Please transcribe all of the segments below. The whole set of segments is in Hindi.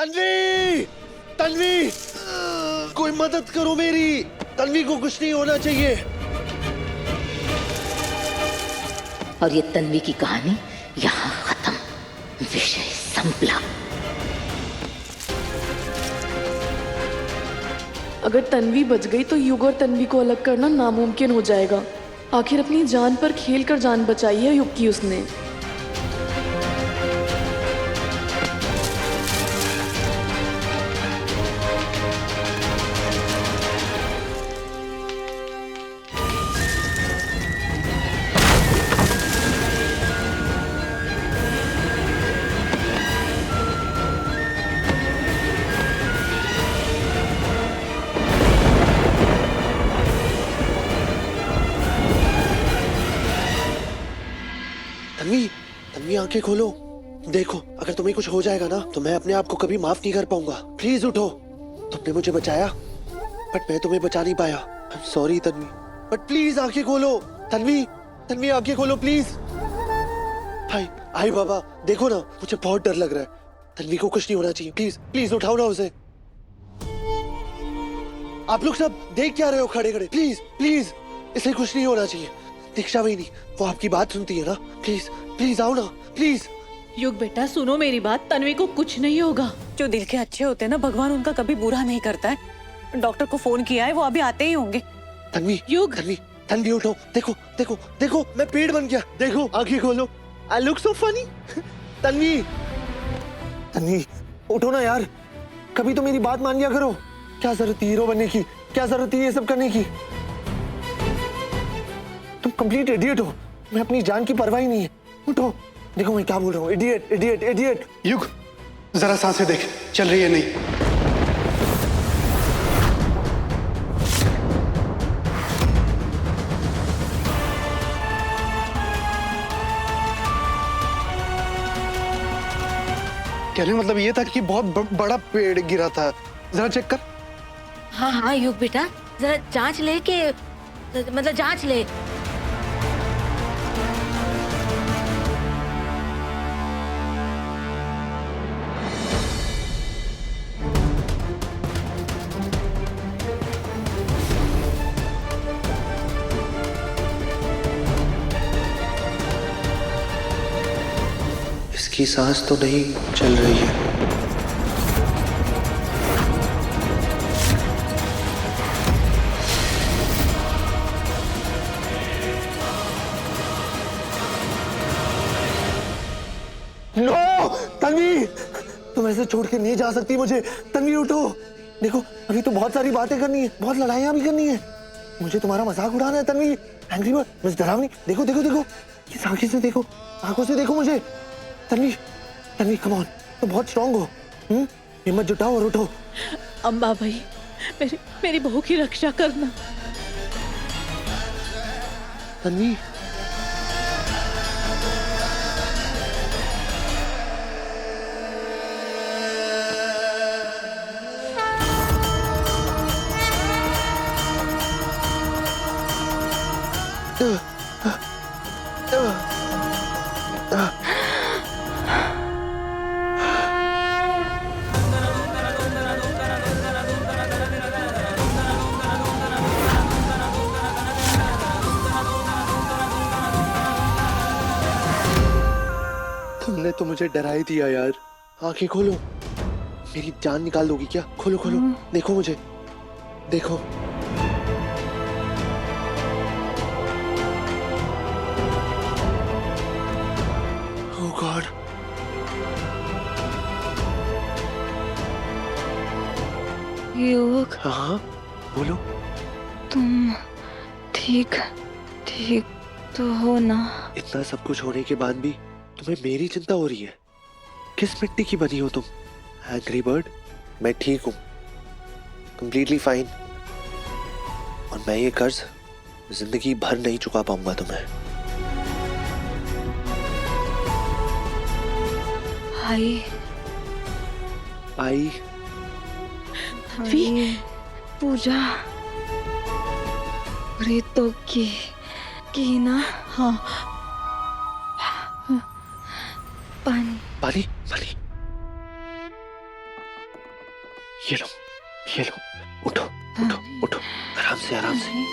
तन्वी, तन्वी, कोई मदद करो मेरी। तन्वी को कुछ नहीं होना चाहिए। और ये तन्वी की कहानी यहाँ खत्म। विषय संपला। अगर तन्वी बच गई तो युग और तन्वी को अलग करना नामुमकिन हो जाएगा। आखिर अपनी जान पर खेल कर जान बचाई है युग की उसने। तन्वी, तन्वी आंखें खोलो। देखो, अगर तुम्हें कुछ हो जाएगा ना तो मैं अपने आप को कभी माफ नहीं कर पाऊंगा। प्लीज उठो। तुमने मुझे बचाया बट मैं तुम्हें बचा नहीं पाया। I am sorry Tanvi, but please आंखें खोलो। तन्वी, तन्वी आंखें खोलो प्लीज। हाय हाय बाबा, देखो ना, मुझे बहुत डर लग रहा है। तन्वी को कुछ नहीं होना चाहिए। प्लीज प्लीज उठाओ ना उसे। आप लोग सब देख क्या रहे हो खड़े खड़े? प्लीज प्लीज, इसे कुछ नहीं होना चाहिए। दीक्षा भी नहीं, वो आपकी बात सुनती है ना। प्लीज प्लीज आओ ना प्लीज। युग बेटा सुनो मेरी बात, तन्वी को कुछ नहीं होगा। जो दिल के अच्छे होते हैं ना, भगवान उनका कभी बुरा नहीं करता है। डॉक्टर को फोन किया है, वो अभी आते ही होंगे। तन्वी, युग, तन्वी, तन्वी उठो। देखो देखो देखो, मैं पेड़ बन गया। देखो, आंखें खोलो। I look so funny. Tanvi, Tanvi उठो ना यार, कभी तो मेरी बात मान लिया करो। क्या जरूरत थी हीरो बनने की? क्या जरूरत थी ये सब करने की? तुम कंप्लीट इडियट हो। मैं अपनी जान की परवाह ही नहीं है। उठो, देखो मैं क्या बोल रहा हूँ। Idiot idiot idiot. युग, जरा सांसें देख, चल रही है नहीं? कहने मतलब ये था कि बहुत बड़ा पेड़ गिरा था। जरा चेक कर। हाँ हाँ युग बेटा, जरा जांच ले के, मतलब जांच ले। इसकी सांस तो नहीं चल रही है। नो, तन्वी, तुम ऐसे छोड़ के नहीं जा सकती मुझे। तन्वी उठो। देखो, अभी तो बहुत सारी बातें करनी है, बहुत लड़ाइयां भी करनी है। मुझे तुम्हारा मजाक उड़ाना है तन्वी। एंग्री बर्ड, मुझे डराओ नहीं। देखो देखो देखो, इस आंखें से देखो, आंखों से देखो मुझे। तन्वी, तन्वी कम ऑन, तुम बहुत स्ट्रांग हो। हिम्मत जुटाओ और उठो। अम्बा भाई, मेरी बहू की रक्षा करना। तन्वी, तुमने तो मुझे डरा ही दिया यार। आंखें खोलो, मेरी जान निकाल दोगी क्या? खोलो खोलो, देखो मुझे, देखो। ओह गॉड, युग, हाँ बोलो। तुम ठीक ठीक तो हो ना? इतना सब कुछ होने के बाद भी तुम्हें मेरी चिंता हो रही है? किस मिट्टी की बनी हो तुम? एंग्री बर्ड, मैं ठीक हूँ, कंप्लीटली फाइन। और मैं ये कर्ज जिंदगी भर नहीं चुका पाऊंगा तुम्हें। आई आई आई पूजा तो की ना? हाँ, पानी पानी पानी। ये लो, उठो उठो उठो, आराम से आराम से।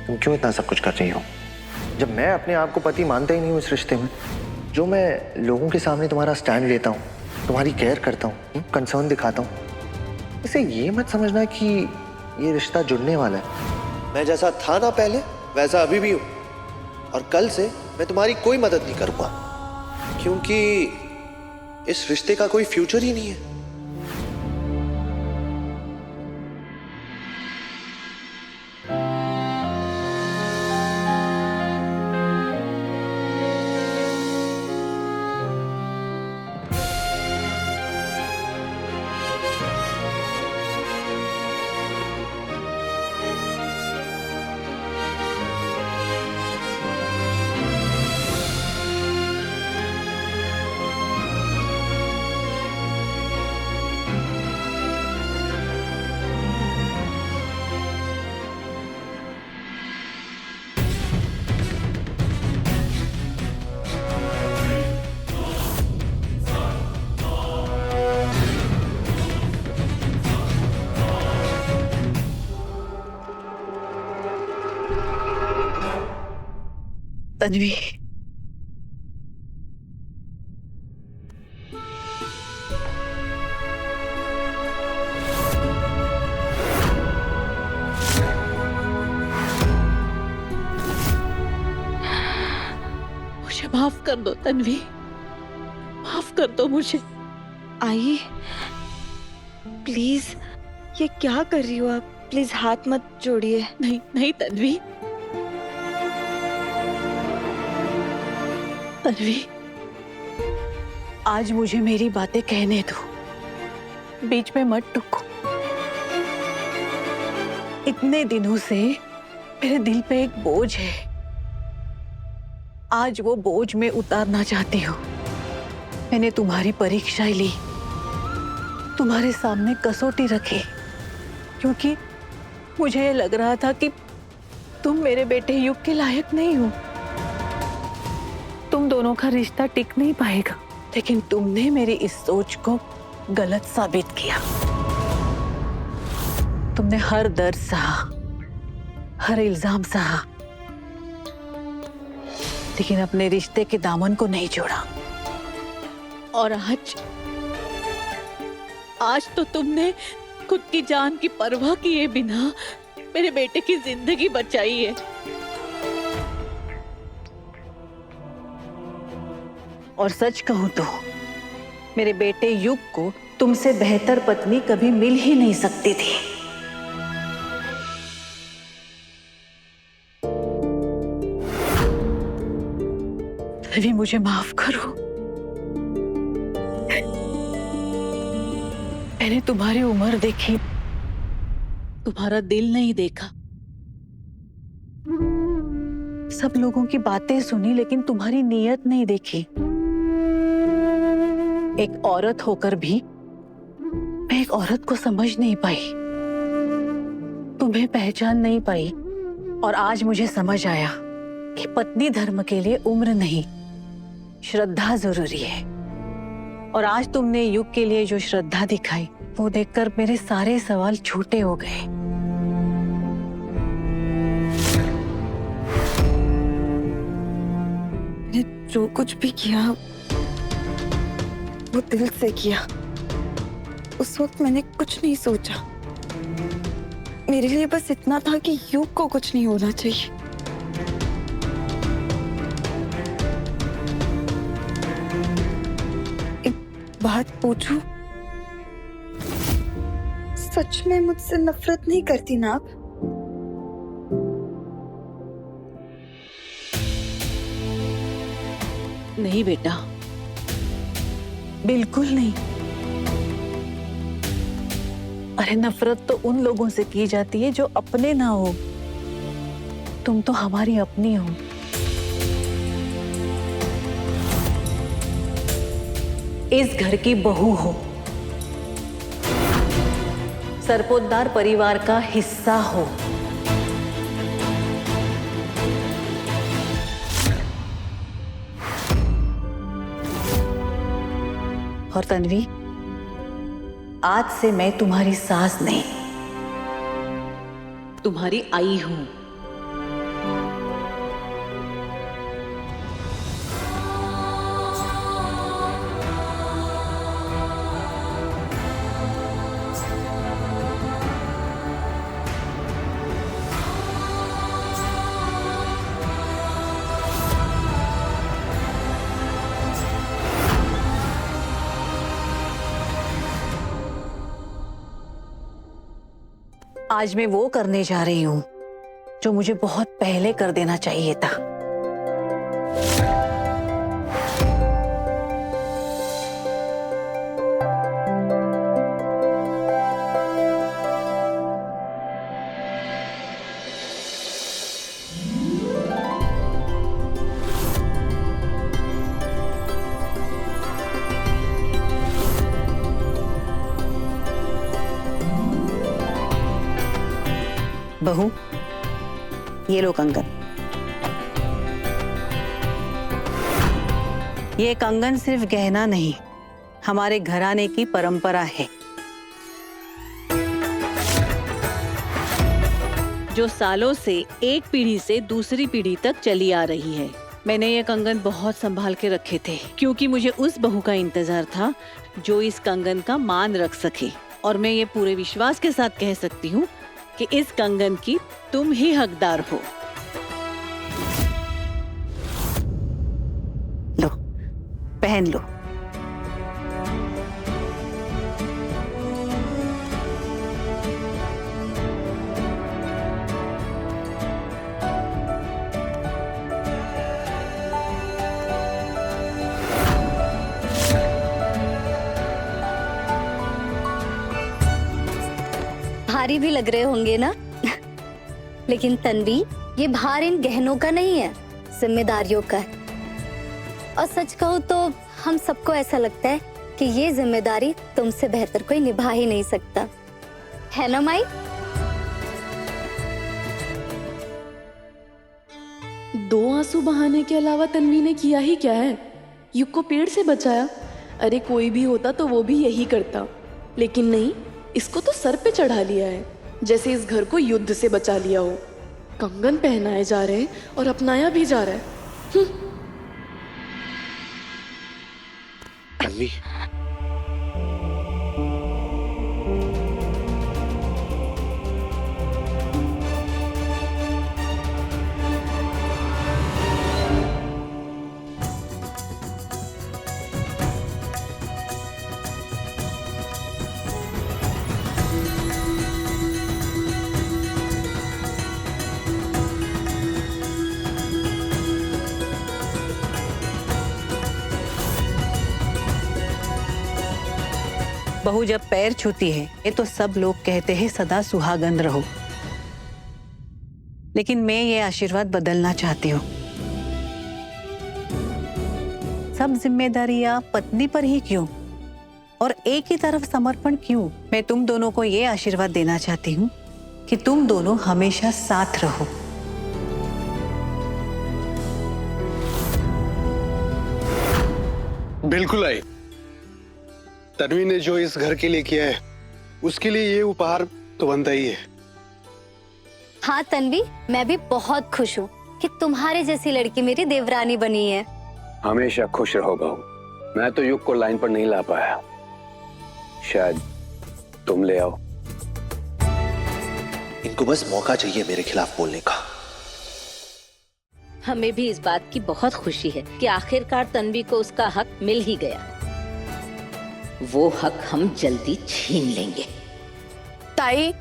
तुम क्यों इतना सब कुछ कर रही हो, जब मैं अपने आप को पति मानता ही नहीं हूँ इस रिश्ते में? जो मैं लोगों के सामने तुम्हारा स्टैंड लेता हूँ, तुम्हारी केयर करता हूँ, कंसर्न दिखाता हूँ, इसे ये मत समझना कि ये रिश्ता जुड़ने वाला है। मैं जैसा था ना पहले, वैसा अभी भी हूँ, और कल से मैं तुम्हारी कोई मदद नहीं करूंगा, क्योंकि इस रिश्ते का कोई फ्यूचर ही नहीं है। तन्वी, मुझे माफ कर दो तन्वी, माफ कर दो मुझे। आई प्लीज, ये क्या कर रही हो आप? प्लीज हाथ मत जोड़िए। नहीं नहीं तन्वी, तन्वी, आज मुझे मेरी बातें कहने दो, बीच में मत टूको। इतने दिनों से मेरे दिल पे एक बोझ है, आज वो बोझ मैं उतारना चाहती हूँ। मैंने तुम्हारी परीक्षा ली, तुम्हारे सामने कसौटी रखी, क्योंकि मुझे ये लग रहा था कि तुम मेरे बेटे युग के लायक नहीं हो, तुम दोनों का रिश्ता टिक नहीं पाएगा। लेकिन तुमने मेरी इस सोच को गलत साबित किया। तुमने हर दर्द सहा, हर इल्जाम सहा, लेकिन अपने रिश्ते के दामन को नहीं छोड़ा। और आज तो तुमने खुद की जान की परवाह किए बिना मेरे बेटे की जिंदगी बचाई है। और सच कहूं तो मेरे बेटे युग को तुमसे बेहतर पत्नी कभी मिल ही नहीं सकती थी। तभी मुझे माफ करो, मैंने तुम्हारी उम्र देखी, तुम्हारा दिल नहीं देखा। सब लोगों की बातें सुनी, लेकिन तुम्हारी नीयत नहीं देखी। एक औरत होकर भी मैं एक औरत को समझ नहीं पाई, तुम्हें पहचान नहीं पाई। और आज मुझे समझ आया कि पत्नी धर्म के लिए उम्र नहीं, श्रद्धा जरूरी है। और आज तुमने युग के लिए जो श्रद्धा दिखाई, वो देखकर मेरे सारे सवाल छोटे हो गए। मैंने जो कुछ भी किया वो दिल से किया। उस वक्त मैंने कुछ नहीं सोचा, मेरे लिए बस इतना था कि युग को कुछ नहीं होना चाहिए। एक बात पूछूं, सच में मुझसे नफरत नहीं करती ना आप? नहीं बेटा, बिल्कुल नहीं। अरे नफरत तो उन लोगों से की जाती है जो अपने ना हो। तुम तो हमारी अपनी हो। इस घर की बहू हो, सरपोतदार परिवार का हिस्सा हो। और तन्वी, आज से मैं तुम्हारी सास नहीं, तुम्हारी आई हूं। आज मैं वो करने जा रही हूं जो मुझे बहुत पहले कर देना चाहिए था। बहू, ये लो कंगन। ये कंगन सिर्फ गहना नहीं, हमारे घराने की परंपरा है, जो सालों से एक पीढ़ी से दूसरी पीढ़ी तक चली आ रही है। मैंने ये कंगन बहुत संभाल के रखे थे, क्योंकि मुझे उस बहू का इंतजार था जो इस कंगन का मान रख सके। और मैं ये पूरे विश्वास के साथ कह सकती हूँ कि इस कंगन की तुम ही हकदार हो। लो, पहन लो। भारी भी लग रहे होंगे ना? लेकिन तन्वी, ये भार इन गहनों का नहीं है, जिम्मेदारियों का है। और सच कहूँ तो हम सबको ऐसा लगता है कि ये जिम्मेदारी तुमसे बेहतर कोई निभा ही नहीं सकता, है ना माई? दो आंसू बहाने के अलावा तन्वी ने किया ही क्या है? युग को पेड़ से बचाया। अरे कोई भी होता तो वो भी यही करता, लेकिन नहीं, इसको तो सर पे चढ़ा लिया है, जैसे इस घर को युद्ध से बचा लिया हो। कंगन पहनाए जा रहे हैं और अपनाया भी जा रहा है। तन्वी, बहू जब पैर छूती है तो सब लोग कहते हैं सदा सुहागन रहो, लेकिन मैं ये आशीर्वाद बदलना चाहती हूँ। सब जिम्मेदारियां पत्नी पर ही क्यों और एक ही तरफ समर्पण क्यों? मैं तुम दोनों को ये आशीर्वाद देना चाहती हूँ कि तुम दोनों हमेशा साथ रहो। बिल्कुल आई। तन्वी ने जो इस घर के लिए किया है, उसके लिए ये उपहार तो बनता ही है। हाँ तन्वी, मैं भी बहुत खुश हूँ कि तुम्हारे जैसी लड़की मेरी देवरानी बनी है। हमेशा खुश रहो बहू। मैं तो युग को लाइन पर नहीं ला पाया, शायद तुम ले आओ। इनको बस मौका चाहिए मेरे खिलाफ बोलने का। हमें भी इस बात की बहुत खुशी है कि आखिरकार तन्वी को उसका हक मिल ही गया। वो हक हम जल्दी छीन लेंगे। ताई,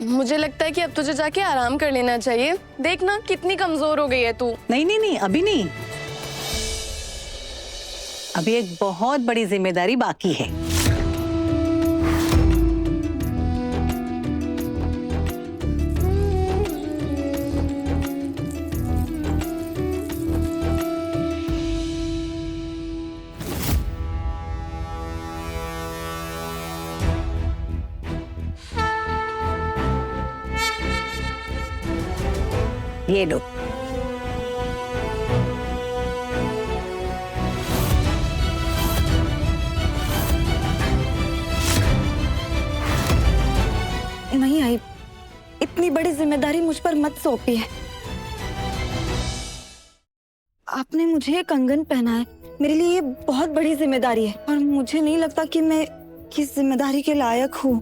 मुझे लगता है कि अब तुझे जाके आराम कर लेना चाहिए। देखना कितनी कमजोर हो गई है तू। नहीं नहीं नहीं, अभी नहीं, अभी एक बहुत बड़ी जिम्मेदारी बाकी है। ये लो। नहीं आई, इतनी बड़ी जिम्मेदारी मुझ पर मत सौंपी है। आपने मुझे ये कंगन पहना है, मेरे लिए ये बहुत बड़ी जिम्मेदारी है और मुझे नहीं लगता कि मैं किस जिम्मेदारी के लायक हूँ।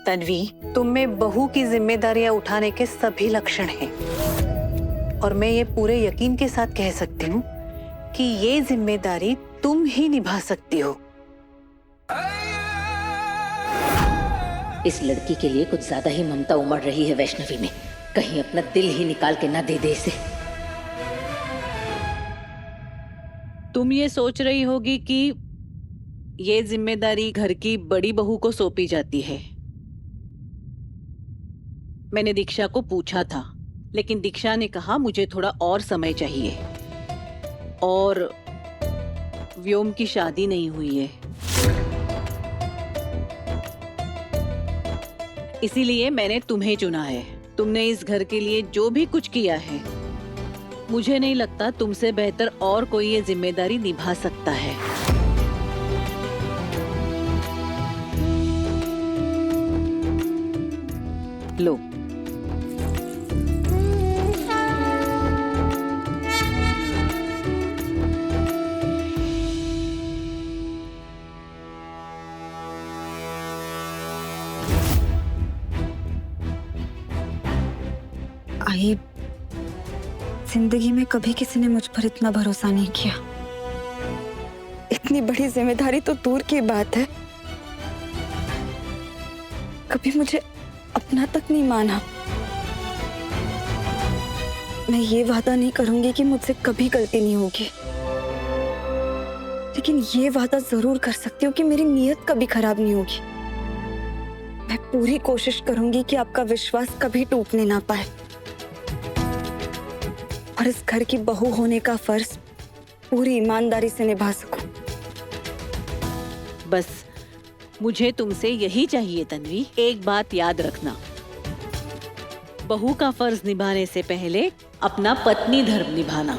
तन्वी, तुम में बहू की जिम्मेदारियां उठाने के सभी लक्षण हैं और मैं ये पूरे यकीन के साथ कह सकती हूँ कि ये जिम्मेदारी तुम ही निभा सकती हो। इस लड़की के लिए कुछ ज्यादा ही ममता उमड़ रही है वैष्णवी में। कहीं अपना दिल ही निकाल के ना दे दे इसे। तुम ये सोच रही होगी कि ये जिम्मेदारी घर की बड़ी बहू को सौंपी जाती है। मैंने दीक्षा को पूछा था, लेकिन दीक्षा ने कहा मुझे थोड़ा और समय चाहिए और व्योम की शादी नहीं हुई है, इसीलिए मैंने तुम्हें चुना है। तुमने इस घर के लिए जो भी कुछ किया है, मुझे नहीं लगता तुमसे बेहतर और कोई ये जिम्मेदारी निभा सकता है। लो, आई, जिंदगी में कभी किसी ने मुझ पर इतना भरोसा नहीं किया। इतनी बड़ी जिम्मेदारी तो दूर की बात है, कभी मुझे अपना तक नहीं माना। मैं ये वादा नहीं करूंगी कि मुझसे कभी गलती नहीं होगी, लेकिन ये वादा जरूर कर सकती हूँ कि मेरी नीयत कभी खराब नहीं होगी। मैं पूरी कोशिश करूंगी कि आपका विश्वास कभी टूटने ना पाए और इस घर की बहू होने का फर्ज पूरी ईमानदारी से निभा सकूं। बस मुझे तुमसे यही चाहिए तन्वी। एक बात याद रखना, बहू का फर्ज निभाने से पहले अपना पत्नी धर्म निभाना।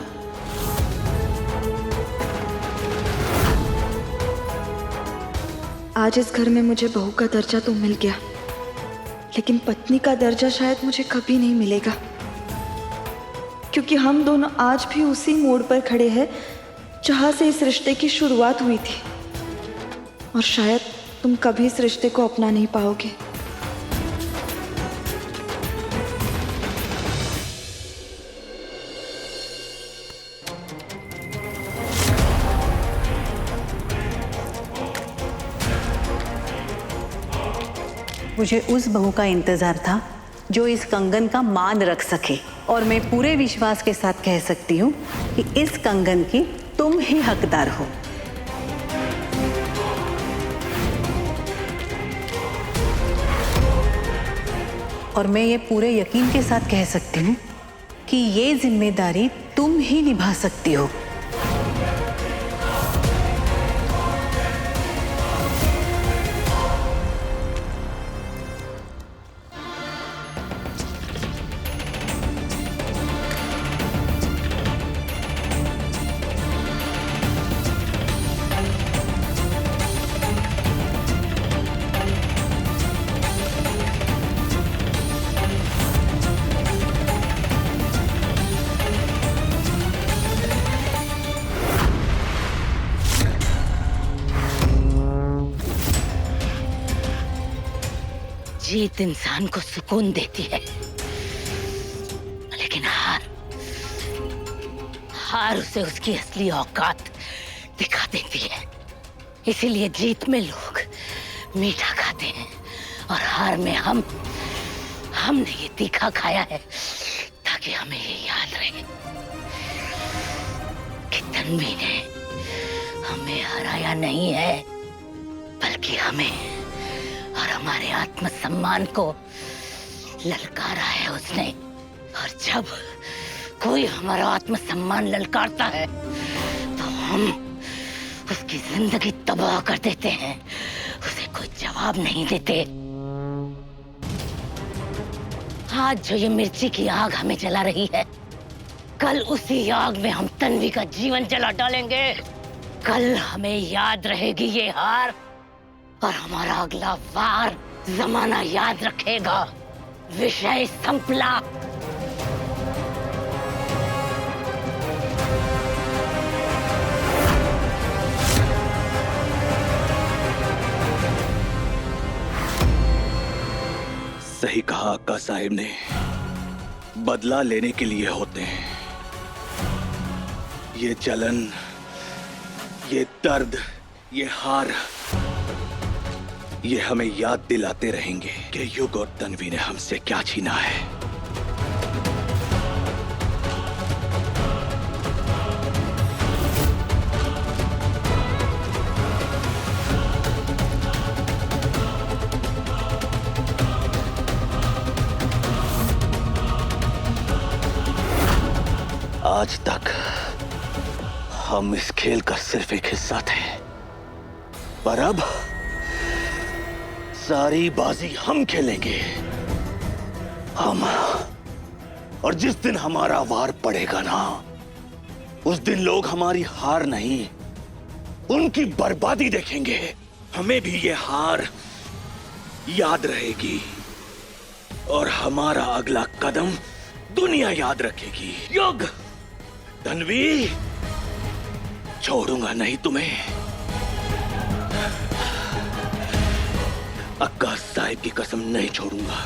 आज इस घर में मुझे बहू का दर्जा तो मिल गया, लेकिन पत्नी का दर्जा शायद मुझे कभी नहीं मिलेगा, क्योंकि हम दोनों आज भी उसी मोड़ पर खड़े हैं जहां से इस रिश्ते की शुरुआत हुई थी, और शायद तुम कभी इस रिश्ते को अपना नहीं पाओगे। मुझे उस बहू का इंतजार था जो इस कंगन का मान रख सके, और मैं पूरे विश्वास के साथ कह सकती हूँ कि इस कंगन की तुम ही हकदार हो। और मैं ये पूरे यकीन के साथ कह सकती हूँ कि ये जिम्मेदारी तुम ही निभा सकती हो। जीत इंसान को सुकून देती है, लेकिन हार उसे उसकी असली औकात दिखा देती है। इसीलिए जीत में लोग मीठा खाते हैं और हार में हमने ये तीखा खाया है, ताकि हमें ये याद रहे कि तन्वी ने हमें हराया नहीं है, बल्कि हमें और हमारे आत्मसम्मान को ललकारा है उसने। और जब कोई हमारा आत्मसम्मान ललकारता है तो हम उसकी जिंदगी तबाह कर देते हैं, उसे कोई जवाब नहीं देते। आज जो ये मिर्ची की आग हमें जला रही है, कल उसी आग में हम तन्वी का जीवन जला डालेंगे। कल हमें याद रहेगी ये हार, और हमारा अगला वार जमाना याद रखेगा। विषय संपला। सही कहा अक्का साहिब ने, बदला लेने के लिए होते हैं। ये जलन, ये दर्द, ये हार, ये हमें याद दिलाते रहेंगे कि युग और तन्वी ने हमसे क्या छीना है। आज तक हम इस खेल का सिर्फ एक हिस्सा थे, पर अब सारी बाजी हम खेलेंगे। हम, और जिस दिन हमारा वार पड़ेगा ना, उस दिन लोग हमारी हार नहीं, उनकी बर्बादी देखेंगे। हमें भी ये हार याद रहेगी, और हमारा अगला कदम दुनिया याद रखेगी। युग, तन्वी, छोड़ूंगा नहीं तुम्हें। अक्का साहिब की कसम नहीं छोड़ूंगा।